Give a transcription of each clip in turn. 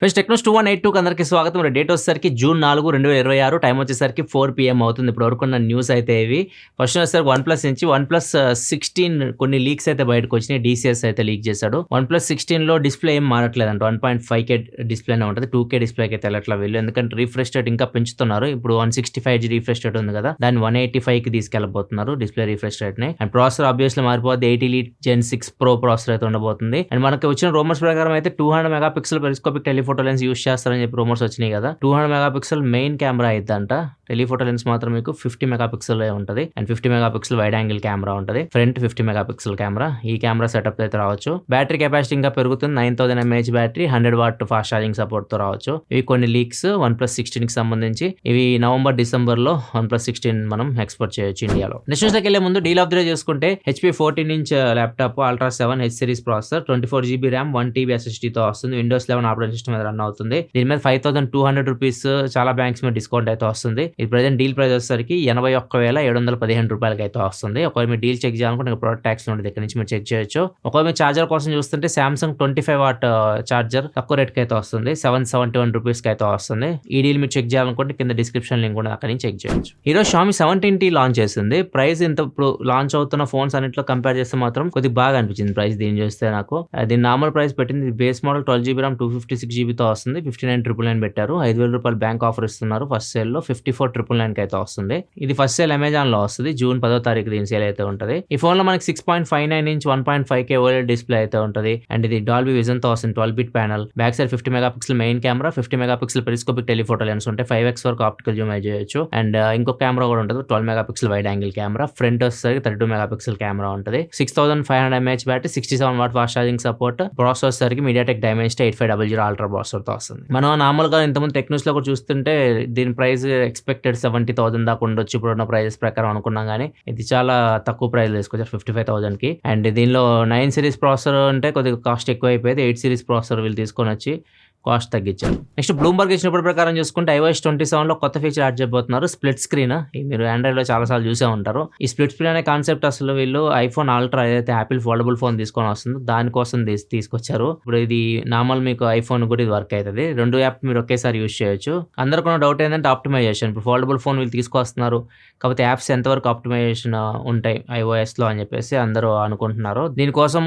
Friends Technos 2182కి అందరికీ స్వాగతం. Date వచ్చేసరికి జూన్ 4, 2026 టైం వచ్చేసరికి 4 PM అవుతుంది. ఇప్పుడు వరకు ఉన్న న్యూస్ అయితే ఇవి. ఫస్ట్ వచ్చేసరికి వన్‌ప్లస్ నుంచి వన్‌ప్లస్ 16 కొన్ని లీక్స్ అయితే బయటకు వచ్చినాయి. డీసీఎస్ అయితే లీక్ చేశాడు. వన్‌ప్లస్ 16లో డిస్ప్లే ఏం మారట్లేదంట. 1.5K డిస్ప్లేనే ఉంటుంది. 2K డిస్ప్లేకి అయితే వెళ్ళట్లా వీళ్ళు. ఎందుకంటే రిఫ్రెష్ రేట్ ఇంకా పెంచుతున్నారు. ఇప్పుడు 165Hz రిఫ్రెష్ రేట్ ఉంది కదా, దాన్ని 185కి తీసుకెళ్ళబోతున్నారు డిస్ప్లే రిఫ్రెష్ రేట్ ని. అండ్ ప్రాసెసర్ ఆబ్వియస్లీ మారిపోద్ది. 80 Elite Gen 6 Pro ప్రాసెసర్ అయితే ఉండబోతుంది. అండ్ మనకి వచ్చిన రూమర్స్ ప్రకారం అయితే 200 megapixel periscopic telephoto lens use చేస్తారని చెప్పి రూమర్స్ వచ్చినాయి కదా. 200 మెగాపిక్సెల్ మెయిన్ కెమెరా అయిద్దంట. టెలిఫోటో లెన్స్ మాత్రం మీకు 50 మెగాపిక్సెల్ ఉంటుంది. And 50 megapixel wide angle camera ఉంటుంది. Front 50 megapixel camera. ఈ కెమెరా సెటప్ అయితే రావచ్చు. బ్యాటరీ కెపాసిటీ ఇంకా పెరుగుతుంది. 9000 mAh battery, 100 watt fast charging support తో రావచ్చు. ఇవి కొన్ని లీక్స్ వన్‌ప్లస్ 16 కి సంబంధించి. ఇవి నవంబర్, డిసెంబర్ లో వన్‌ప్లస్ 16 మనం ఎక్స్పోర్ట్ చేయొచ్చు ఇండియాలో. నెక్స్ట్ న్యూస్ లోకి వెళ్లే ముందు డీల్ ఆఫ్ ది డే చూసుకుంటే HP 14 inch laptop ultra 7 H series processor, 24GB RAM, 1TB SSD తో వస్తుంది. విండోస్ 11 ఆపరేటింగ్ సిస్టమ్ మీద రన్ అవుతుంది. దీని మీద 5200 రూపీస్ చాలా బ్యాంక్స్ మీద డిస్కౌంట్ అయితే వస్తుంది. ఇది ప్రెజెంట్ డీల్ ప్రైస్ వచ్చేసరికి 81,715 రూపాయలకి అయితే వస్తుంది. ఒకవేళ మీరు డీల్ చెక్ చేయాలనుకుంటే ప్రొడక్ట్ ట్యాక్స్ ఉంటుంది, ఇక్కడ నుంచి మీరు చెక్ చేయొచ్చు. ఒకవేళ మీరు చార్జర్ కోసం చూస్తుంటే సామ్సంగ్ 25 వాట్ చార్జర్ తక్కువ రేట్ కి అయితే వస్తుంది. 771 రూపీస్ కి అయితే వస్తుంది. ఈ డీల్ మీరు చెక్ చేయాలనుకుంటే కింద డిస్క్రిప్షన్ లింక్ ఉంటుంది, అక్కడ నుంచి చెక్ చేయొచ్చు. ఈరోజు Xiaomi 17T లాంచ్ చేసింది. ప్రైస్ ఇంత ఇప్పుడు లాంచ్ అవుతున్న ఫోన్స్ అన్నిట్లో కంపేర్ చేస్తే మాత్రం కొద్దిగా బాగా అనిపించింది ప్రైస్ దీన్ని చూస్తే నాకు. దీని నార్మల్ ప్రైస్ పెట్టింది base model 12GB RAM 256GB తో వస్తుంది. 59,999 పెట్టారు. 5,000 రూపాయలు బ్యాంక్ ఆఫర్ ఇస్తున్నారు. ఫస్ట్ సేల్ లో 54,999 కి అయితే వస్తుంది. ఇది ఫస్ట్ సేల్ అమెజాన్ లో వస్తుంది. జూన్ 10వ తారీఖు దీని సేల్ అయితే ఉంటుంది. ఈ ఫోన్ లో మనకి 6.59 ఇంచ్ 1.5K OLED డిస్ప్లే అయితే ఉంటుంది. అండ్ ఇది డాల్బీ విజన్ తో వస్తుంది. 12-bit panel. Back side 50 megapixel main camera, 50 megapixel periscopic telephoto lens ఉంటాయి. 5x వరకు ఆప్టికల్ జూమ్ చేయొచ్చు. అండ్ ఇంకో కెమెరా కూడా ఉంటుంది, 12 megapixel wide angle camera. Front వచ్చేసరికి 32 మెగాపిక్సెల్ కెమెరా ఉంటుంది. 6500 mAh battery, 67 what fast charging support. Processor వచ్చేసరికి MediaTek Dimensity 8500 అల్ట్రా ప్రాసెసర్ తో వస్తుంది. మనం నార్మల్గా ఇంతకుముందు టెక్ న్యూస్ లో కూడా చూస్తుంటే దీని ప్రైస్ ఎక్స్పెక్టెడ్ 70,000 దాకా ఉండొచ్చు ఇప్పుడున్న ప్రైజెస్ ప్రకారం అనుకున్నాం, కానీ ఇది చాలా తక్కువ ప్రైస్ తీసుకొచ్చారు 55,000 కి. అండ్ దీనిలో 9 సిరీస్ ప్రాసెసర్ అంటే కొద్దిగా కాస్ట్ ఎక్కువ అయిపోయింది. 8 సిరీస్ ప్రాసెసర్ వీళ్ళు తీసుకొని వచ్చి కాస్ట్ తగ్గించారు. నెక్స్ట్ బ్లూంబర్గ్ ఇచ్చినప్పుడు ప్రకారం చూసుకుంటే iOS 27 లో కొత్త ఫీచర్ యాడ్ చేయబోతున్నారు, స్ప్లిట్ స్క్రీన్. మీరు ఆండ్రాయిడ్ లో చాలా సార్లు చూసే ఉంటారు. ఈ స్ప్లిట్ స్క్రీన్ అనే కాన్సెప్ట్ అసలు వీళ్ళు ఐఫోన్ అల్ట్రా ఏదైతే యాపిల్ ఫోల్డబుల్ ఫోన్ తీసుకొని వస్తుందో దానికోసం తీసుకొచ్చారు. ఇప్పుడు ఇది నార్మల్ మీకు ఐఫోన్ కూడా ఇది వర్క్ అవుతుంది. రెండు యాప్ మీరు ఒకేసారి యూజ్ చేయొచ్చు. అందరికీ డౌట్ ఏంటంటే ఆప్టిమైజేషన్. ఇప్పుడు ఫోల్డబుల్ ఫోన్ వీళ్ళు తీసుకొస్తున్నారు, కాకపోతే యాప్స్ ఎంతవరకు ఆప్టిమైజేషన్ ఉంటాయి iOS లో అని చెప్పేసి అందరూ అనుకుంటున్నారు. దీనికోసం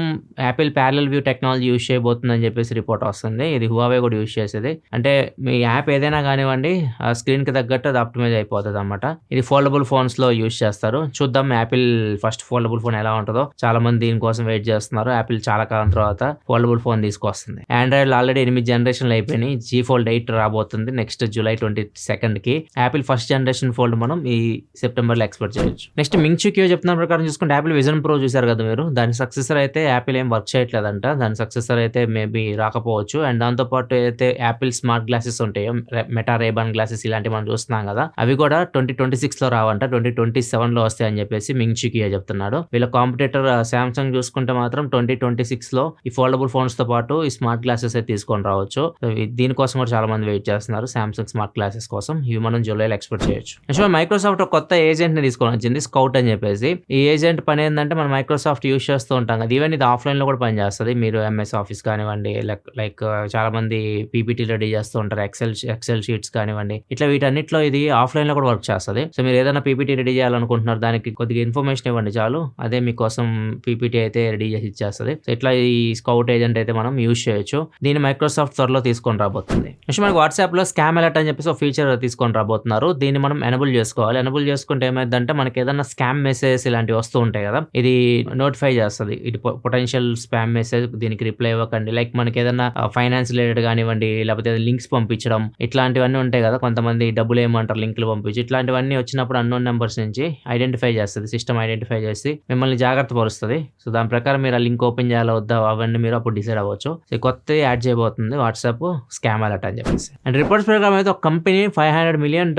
Apple parallel view technology use చేయబోతుందని చెప్పేసి రిపోర్ట్ వస్తుంది. ఇది హువావే కూడా యూజ్ చేసేది. అంటే మీ యాప్ ఏదైనా కానివ్వండి ఆ స్క్రీన్ కి తగ్గట్టు అది ఆప్టిమైజ్ అయిపోతుంది అన్నమాట. ఇది ఫోల్డబుల్ ఫోన్స్ లో యూజ్ చేస్తారు. చూద్దాం యాపిల్ ఫస్ట్ ఫోల్డబుల్ ఫోన్ ఎలా ఉంటుందో. చాలా మంది దీనికోసం వెయిట్ చేస్తున్నారు. యాపిల్ చాలా కాలం తర్వాత ఫోల్డబుల్ ఫోన్ తీసుకొస్తుంది. ఆండ్రాయిడ్ ఆల్రెడీ 8 జనరేషన్లు అయిపోయినాయి. G Fold 8 రాబోతుంది నెక్స్ట్ జూలై 22 కి. యాపిల్ ఫస్ట్ జనరేషన్ ఫోల్డ్ మనం ఈ సెప్టెంబర్ లో ఎక్స్పెక్ట్ చేయొచ్చు. నెక్స్ట్ మింగ్చుక్యూ చెప్తున్న ప్రకారం చూసుకుంటే యాపిల్ విజన్ ప్రో చూసారు కదా మీరు, దాని సక్సెసర్ అయితే యాపిల్ ఏం వర్క్ చేయట్లేదంట. దాని సక్సెసర్ అయితే మేబీ రాకపోవచ్చు. అండ్ దాంతో పాటు అయితే యాపిల్ స్మార్ట్ గ్లాసెస్ ఉంటాయో, మెటా రేబాన్ గ్లాసెస్ ఇలాంటివి మనం చూస్తున్నాం కదా, అవి కూడా 2026 లో రావంట, 2027 లో వస్తాయని చెప్పేసి మింగ్చుక్యూ చెప్తున్నాడు. వీళ్ళ కాంపిటేటర్ సామ్సంగ్ చూసుకుంటే మాత్రం 2026 లో ఈ ఫోల్డబుల్ ఫోన్స్ తో పాటు ఈ స్మార్ట్ గ్లాసెస్ అయితే తీసుకొని రావచ్చు. దీనికోసం కూడా చాలా మంది వెయిట్ చేస్తున్నారు, సామ్సంగ్ స్మార్ట్ గ్లాసెస్ కోసం. ఇవి మనం జూలైలో ఎక్స్పెక్ట్ చేయొచ్చు. నెక్స్ట్ మైక్రోసాఫ్ట్ ఒక కొత్త ఏజెంట్ ని తీసుకొని వచ్చింది, స్కౌట్ అని చెప్పేసి. ఈ ఏజెంట్ పని ఏంటంటే మనం మైక్రోసాఫ్ట్ యూజ్ చేస్తూ ఉంటాం కదా, ఈవెన్ ఇది ఆఫ్లైన్ లో కూడా పనిచేస్తుంది. మీరు MS ఆఫీస్ కానివ్వండి, లైక్ చాలా మంది PPT రెడీ చేస్తూ ఉంటారు, ఎక్సెల్ షీట్స్ కానివ్వండి, ఇట్లా వీటన్నిటిలో ఇది ఆఫ్లైన్ లో కూడా వర్క్ చేస్తుంది. సో మీరు ఏదైనా PPT రెడీ చేయాలనుకుంటున్నారు, దానికి కొద్దిగా ఇన్ఫర్మేషన్ ఇవ్వండి చాలు, అదే మీకోసం PPT అయితే రెడీ చేసి ఇచ్చేస్తుంది. సో ఇట్లా ఈ స్కౌట్ ఏజెంట్ అయితే మనం యూజ్ చేయొచ్చు. దీన్ని మైక్రోసాఫ్ట్ త్వరలో తీసుకొని రాబోతుంది. నెక్స్ట్ మనకి వాట్సాప్ లో స్కామ్ అలర్ట్ అని చెప్పేసి ఒక ఫీచర్ తీసుకొని రాబోతున్నారు. దీన్ని మనం ఎనబుల్ చేసుకోవాలి. ఎనబుల్ చేసుకుంటే ఏమైందంటే మనకి ఏదైనా స్కామ్ మెసేజ్ ఇలాంటివి వస్తూ ఉంటాయి కదా, ఇది నోటిఫై చేస్తుంది. ఇది పొటెన్షియల్ స్పామ్ మెసేజ్, దీనికి రిప్లై ఇవ్వకండి. లైక్ మనకి ఏదైనా ఫైనాన్స్ రిలేటెడ్ కానివ్వండి, లేకపోతే లింక్స్ పంపించడం, ఇట్లాంటివన్నీ ఉంటాయి కదా, కొంతమంది డబ్బులు ఏమంటారు లింకులు పంపించి, ఇట్లాంటివన్నీ వచ్చినప్పుడు అన్నోన్ నెంబర్స్ నుంచి ఐడెంటిఫై చేస్తుంది సిస్టమ్, ఐడెంటిఫై చేసి మిమ్మల్ని జాగ్రత్త పరుస్తుంది. సో దాని ప్రకారం మీరు ఆ లింక్ ఓపెన్ చేయాలా వద్దా అవన్నీ మీరు అప్పుడు డిసైడ్ అవ్వచ్చు. సో కొత్త యాడ్ చేయబోతుంది వాట్సాప్ స్కామ్ అలర్ట్ అని చెప్పేసి. అండ్ రిపోర్ట్స్ ప్రకారం అయితే ఒక కంపెనీ $500 million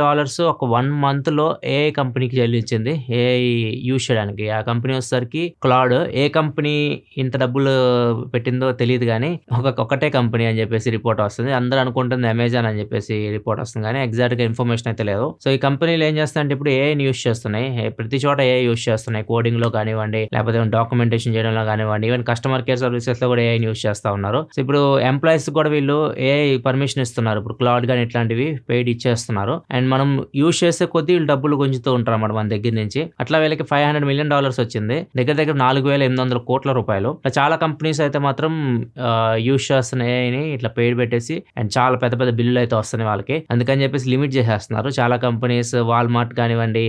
ఒక 1 month లో AI కంపెనీకి చెల్లించింది, AI యూజ్ చేయడానికి. ఆ కంపెనీ వచ్చేసరికి క్లౌడ్. ఏ కంపెనీ ఇంత డబ్బులు పెట్టిందో తెలియదు కానీ ఒకటే కంపెనీ అని చెప్పేసి రిపోర్ట్ వస్తుంది. అందరూ అనుకుంటుంది అమెజాన్ అని చెప్పేసి రిపోర్ట్ వస్తుంది కానీ ఎగ్జాక్ట్‌గా ఇన్ఫర్మేషన్ అయితే లేదు. సో ఈ కంపెనీలు ఏం చేస్తాయంటే ఇప్పుడు ఏఐని యూజ్ చేస్తున్నాయి. ప్రతి చోట ఏఐ యూజ్ చేస్తున్నాయి. కోడింగ్‌లో కానివ్వండి, లేకపోతే డాక్యుమెంటేషన్ చేయడంలో కానివ్వండి, ఈవెన్ కస్టమర్ కేర్ సర్వీసెస్‌లో కూడా ఏఐని యూజ్ చేస్తా ఉన్నారు. సో ఇప్పుడు ఎంప్లాయీస్‌కి కూడా వీళ్ళు ఏఐ పర్మిషన్ ఇస్తున్నారు. ఇప్పుడు క్లౌడ్ గాని ఇట్లాంటివి పెయిడ్ ఇచ్చేస్తున్నారు. అండ్ మనం యూజ్ చేసే కొద్దీ వీళ్ళు డబ్బులు గుంజుతూ ఉంటారన్నమాట మన దగ్గర నుంచి. అట్లా వీళ్ళకి $500 మిలియన్ వచ్చింది. దగ్గర దగ్గర 4,800 కోట్ల రూపాయలు. చాలా కంపెనీస్ అయితే మాత్రం యూజ్ చేస్తున్న ఏఐని ఇట్లా పెయిడ్ పెట్టేసి అండ్ చాలా పెద్ద పెద్ద బిల్లులు అయితే వస్తున్నాయి వాళ్ళకి. అందుకని చెప్పేసి లిమిట్ చేసేస్తున్నారు. చాలా కంపెనీస్ వాల్మార్ట్ కానివ్వండి,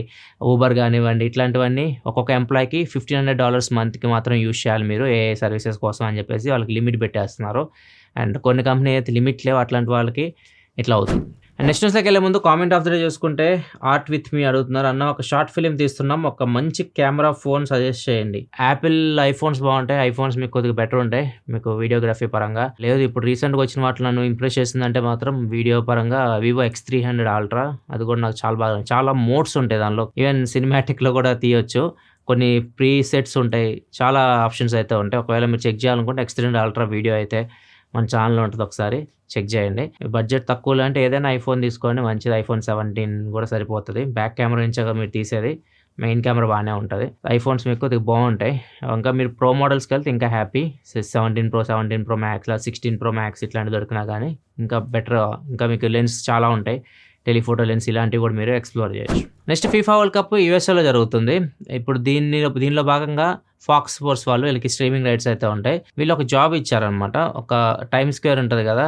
ఊబర్ కానివ్వండి, ఇట్లాంటివన్నీ ఒక్కొక్క ఎంప్లాయ్కి $1,500 మంత్కి మాత్రం యూజ్ చేయాలి మీరు ఏఐ సర్వీసెస్ కోసం అని చెప్పేసి వాళ్ళకి లిమిట్ పెట్టేస్తున్నారు. అండ్ కొన్ని కంపెనీ అయితే లిమిట్ లేవు, అట్లాంటి వాళ్ళకి ఇట్లా అవుతుంది. అండ్ నెక్స్ట్ న్యూస్లోకి వెళ్ళే ముందు కామెంట్ ఆఫ్ ద డే చూసుకుంటే ఆర్ట్ విత్ మీ అడుగుతున్నారు. అన్న ఒక షార్ట్ ఫిలిం తీస్తున్నాం, ఒక మంచి కెమెరా ఫోన్ సజెస్ట్ చేయండి. యాపిల్ ఐఫోన్స్ బాగుంటాయి, ఐఫోన్స్ మీకు కొద్దిగా బెటర్ ఉంటాయి మీకు వీడియోగ్రఫీ పరంగా. లేదు ఇప్పుడు రీసెంట్గా వచ్చిన వాటిలో నన్ను ఇంప్రెస్ చేసిందంటే మాత్రం వీడియో పరంగా వివో X300 అల్ట్రా, అది కూడా నాకు చాలా బాగా, చాలా మోడ్స్ ఉంటాయి దానిలో. ఈవెన్ సినిమాటిక్లో కూడా తీయొచ్చు. కొన్ని ప్రీ సెట్స్ ఉంటాయి, చాలా ఆప్షన్స్ అయితే ఉంటాయి. ఒకవేళ మీరు చెక్ చేయాలనుకుంటే X300 అల్ట్రా వీడియో అయితే మన ఛానల్లో ఉంటుంది, ఒకసారి చెక్ చేయండి. బడ్జెట్ తక్కువలో అంటే ఏదైనా ఐఫోన్ తీసుకోండి, మంచిది. iPhone 17 కూడా సరిపోతుంది. బ్యాక్ కెమెరా నుంచి మీరు తీసేది, మెయిన్ కెమెరా బాగానే ఉంటుంది. ఐఫోన్స్ మీకు కొద్దిగా బాగుంటాయి. ఇంకా మీరు ప్రో మోడల్స్కి వెళ్తే ఇంకా happy. 17 Pro, 17 Pro Max, 16 Pro Max ఇట్లాంటివి దొరికినా కానీ ఇంకా బెటర్. ఇంకా మీకు లెన్స్ చాలా ఉంటాయి, టెలిఫోటో లెన్స్ ఇలాంటివి కూడా మీరు ఎక్స్ప్లోర్ చేయొచ్చు. నెక్స్ట్ ఫీఫా వరల్డ్ కప్ యూఎస్ఏలో జరుగుతుంది. ఇప్పుడు దీనిలో భాగంగా ఫాక్స్ స్పోర్ట్స్ వాళ్ళు వీళ్ళకి స్ట్రీమింగ్ రైట్స్ అయితే ఉంటాయి. వీళ్ళు ఒక జాబ్ ఇచ్చారనమాట. ఒక టైమ్ స్క్వేర్ ఉంటుంది కదా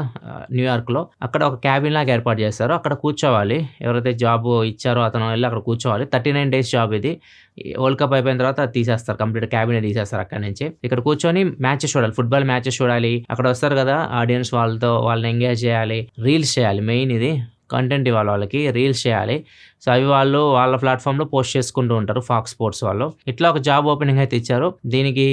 న్యూయార్క్లో, అక్కడ ఒక క్యాబిన్ లాగా ఏర్పాటు చేస్తారు. అక్కడ కూర్చోవాలి, ఎవరైతే జాబ్ ఇచ్చారో అతను వెళ్ళి అక్కడ కూర్చోవాలి. 39 days జాబ్ ఇది. వరల్డ్ కప్ అయిపోయిన తర్వాత తీసేస్తారు, కంప్లీట్ క్యాబిన్ తీసేస్తారు అక్కడ నుంచి. ఇక్కడ కూర్చొని మ్యాచెస్ చూడాలి, ఫుట్బాల్ మ్యాచెస్ చూడాలి. అక్కడ వస్తారు కదా ఆడియన్స్, వాళ్ళని ఎంగేజ్ చేయాలి, రీల్స్ చేయాలి. మెయిన్ ఇది కంటెంట్ ఇవ్వాలి వాళ్ళకి, రీల్స్ చేయాలి. సో అవి వాళ్ళు వాళ్ళ ప్లాట్ఫామ్లో పోస్ట్ చేసుకుంటూ ఉంటారు ఫాక్స్ స్పోర్ట్స్ వాళ్ళు. ఇట్లా ఒక జాబ్ ఓపెనింగ్ అయితే ఇచ్చారు. దీనికి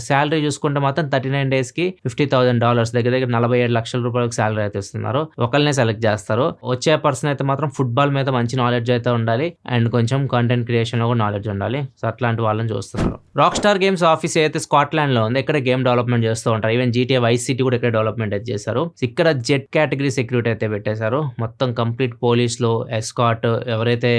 శాలరీ చూసుకుంటే మాత్రం 39 daysకి $50,000, దగ్గర దగ్గర 47 లక్షల రూపాయలకు శాలరీ అయితే ఇస్తున్నారు. ఒకళ్ళనే సెలెక్ట్ చేస్తారు. వచ్చే పర్సన్ అయితే మాత్రం ఫుట్బాల్ మీద మంచి నాలెడ్జ్ అయితే ఉండాలి అండ్ కొంచెం కంటెంట్ క్రియేషన్లో కూడా నాలెడ్జ్ ఉండాలి. సో అట్లాంటి వాళ్ళని చూస్తున్నారు. రాక్ స్టార్ గేమ్స్ ఆఫీస్ అయితే స్కాట్లాండ్లో ఉంది, ఇక్కడ గేమ్ డెవలప్మెంట్ చేస్తూ ఉంటారు. ఈవెన్ GTA Vice City కూడా ఇక్కడ డెవలప్మెంట్ అయితే చేశారు. ఇక్కడ జెట్ కేటగిరీ సెక్యూరిటీ అయితే పెట్టేశారు. మొత్తం కంప్లీట్ పోలీసులు, ఎస్కాట్, ఎవరైతే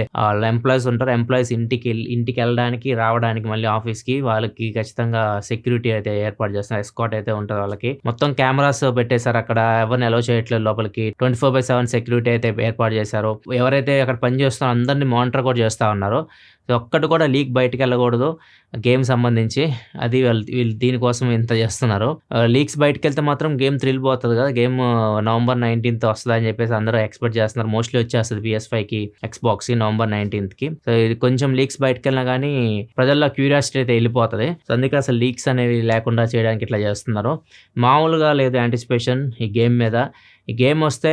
ఎంప్లాయీస్ ఉంటారో ఎంప్లాయీస్ ఇంటికి వెళ్ళడానికి రావడానికి మళ్ళీ ఆఫీస్కి వాళ్ళకి ఖచ్చితంగా సెక్యూరిటీ అయితే ఏర్పాటు చేస్తున్నారు. ఎస్కాట్ అయితే ఉంటుంది వాళ్ళకి. మొత్తం కెమెరాస్ పెట్టేశారు అక్కడ, ఎవరిని అలౌ చేయట్లేదు లోపలికి. 24/7 సెక్యూరిటీ అయితే ఏర్పాటు చేశారు. ఎవరైతే అక్కడ పని చేస్తున్నారో అందరినీ మానిటర్ కూడా చేస్తూ ఉన్నారు. సో ఒక్కటి కూడా లీక్ బయటకు వెళ్ళకూడదు గేమ్ సంబంధించి, అది వీళ్ళు దీనికోసం ఇంత చేస్తున్నారు. లీక్స్ బయటకు వెళ్తే మాత్రం గేమ్ థ్రిల్ పోతుంది కదా. గేమ్ November 19th వస్తుంది అని చెప్పేసి అందరూ ఎక్స్పెక్ట్ చేస్తున్నారు. మోస్ట్లీ వచ్చేస్తుంది PS5కి, Xboxకి November 19th. సో ఇది కొంచెం లీక్స్ బయటకు వెళ్ళినా కానీ ప్రజల్లో క్యూరియాసిటీ అయితే వెళ్ళిపోతుంది. సో అందుకే అసలు లీక్స్ అనేవి లేకుండా చేయడానికి ఇట్లా చేస్తున్నారు. మామూలుగా లేదు యాంటిసిపేషన్ ఈ గేమ్ మీద. ఈ గేమ్ వస్తే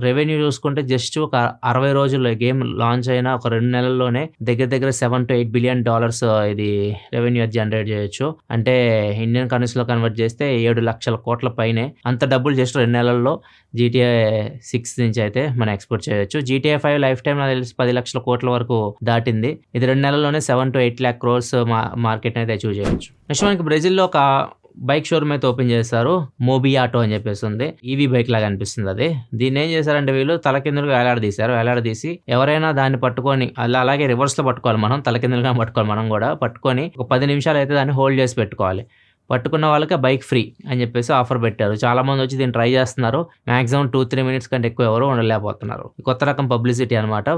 రెవెన్యూ చూసుకుంటే జస్ట్ ఒక 60 రోజుల్లో గేమ్ లాంచ్ అయిన ఒక 2 నెలల్లోనే దగ్గర దగ్గర $7 to $8 billion ఇది రెవెన్యూ జనరేట్ చేయొచ్చు. అంటే ఇండియన్ కరెన్సీలో కన్వర్ట్ చేస్తే 7 లక్షల కోట్ల పైనే. అంత డబ్బులు జస్ట్ 2 నెలల్లో GTA 6 నుంచి అయితే మనం ఎక్స్పోర్ట్ చేయొచ్చు. GTA 5 లైఫ్ టైం నాకు తెలిసి 10 లక్షల కోట్ల వరకు దాటింది. ఇది 2 నెలల్లోనే 7 to 8 lakh crores మార్కెట్ అయితే అచీవ్ చేయొచ్చు. నెక్స్ట్ మనకి బ్రెజిల్లో ఒక బైక్ షోరూమ్ అయితే ఓపెన్ చేశారు. మోబియాటో అని చెప్పేసి ఉంది. ఈవీ బైక్ లాగా అనిపిస్తుంది అది. దీన్ని ఏం చేశారంటే వీళ్ళు తలకిందులుగా వేలాడదీసి ఎవరైనా దాన్ని పట్టుకొని అలాగే రివర్స్లో పట్టుకోవాలి, మనం తలకిందులుగా పట్టుకోవాలి. మనం కూడా పట్టుకొని ఒక 10 నిమిషాలు అయితే దాన్ని హోల్డ్ చేసి పెట్టుకోవాలి. పట్టుకున్న వాళ్ళకి బైక్ ఫ్రీ అని చెప్పేసి ఆఫర్ పెట్టారు. చాలా మంది వచ్చి దీన్ని ట్రై చేస్తున్నారు. మాక్సిమం 2-3 minutes కంటే ఎక్కువ ఎవరు ఉండలేకపోతున్నారు. కొత్త రకం పబ్లిసిటీ అనమాట.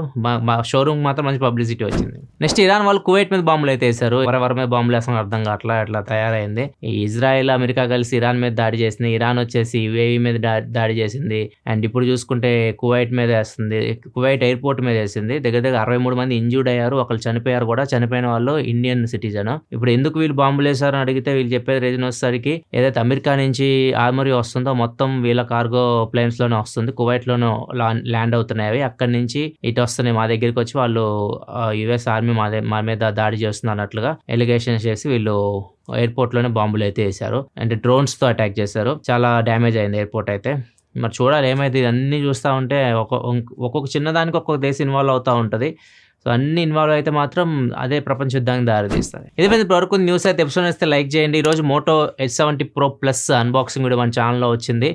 మా షోరూమ్ మాత్రం మంచి పబ్లిసిటీ వచ్చింది. నెక్స్ట్ ఇరాన్ వాళ్ళు కువైట్ మీద బాంబులు అయితే వేశారు. ఎవరెవరి మీద బాంబులు వేస్తాం అర్థం కావట్లా, అట్లా తయారైంది. ఈ ఇజ్రాయెల్, అమెరికా కలిసి ఇరాన్ మీద దాడి చేసింది. ఇరాన్ వచ్చేసి UAE మీద దాడి చేసింది. అండ్ ఇప్పుడు చూసుకుంటే కువైట్ మీద వేస్తుంది, కువైట్ ఎయిర్పోర్ట్ మీద వేసింది. దగ్గర దగ్గర 63 మంది ఇంజూర్డ్ అయ్యారు, ఒకళ్ళు చనిపోయారు కూడా. చనిపోయిన వాళ్ళు ఇండియన్ సిటిజన్. ఇప్పుడు ఎందుకు వీళ్ళు బాంబులు వేశారు అని అడిగితే వీళ్ళు చెప్పేది రీజన్ వచ్చేసరికి ఏదైతే అమెరికా నుంచి ఆర్మరీ వస్తుందో మొత్తం వీళ్ళ కార్గో ప్లేన్స్ లోనే వస్తుంది, కువైట్ లోనే ల్యాండ్ అవుతున్నాయి. అక్కడి నుంచి ఇటు వస్తున్నాయి మా దగ్గరికి వచ్చి వాళ్ళు US ఆర్మీ మా మీద దాడి చేస్తుంది అన్నట్లుగా ఎలిగేషన్స్ చేసి వీళ్ళు ఎయిర్పోర్ట్ లోనే బాంబులు అయితే వేశారు. అంటే డ్రోన్స్ తో అటాక్ చేశారు. చాలా డ్యామేజ్ అయింది ఎయిర్పోర్ట్ అయితే. మరి చూడాలి ఏమైతే. ఇవన్నీ చూస్తూ ఉంటే ఒక్కొక్క చిన్నదానికి ఒక్కొక్క దేశం ఇన్వాల్వ్ అవుతూ ఉంటుంది. సో అన్ని ఇన్వాల్వ్ అయితే మాత్రం అదే ప్రపంచ యుద్ధానికి దారితీస్తుంది. ఇదే వరకు న్యూస్ అయితే ఎపిసోడ్ వస్తే లైక్ చేయండి. ఈరోజు Moto H70 Pro Plus unboxing video మన ఛానల్లో వచ్చింది.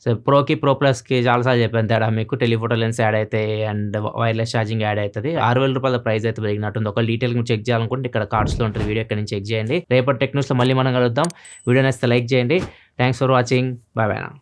సో ప్రోకి ప్రో ప్లస్కి చాలాసార్లు చెప్పాను తేడా మీకు. టెలిఫోటో లెన్స్ యాడ్ అవుతాయి అండ్ వైర్లెస్ ఛార్జింగ్ యాడ్ అవుతుంది. 6,000 రూపాయల ప్రైస్ అయితే పెరిగినట్టుంది. ఒక డీటెయిల్ చెక్ చేయాలనుకుంటే ఇక్కడ కార్డ్స్లో ఉంటుంది, వీడియో ఇక్కడ నుంచి చెక్ చేయండి. రేపటి టెక్ న్యూస్లో మళ్ళీ మనం కలుద్దాం. వీడియో నచ్చితే లైక్ చేయండి. Thanks for watching. Bye bye.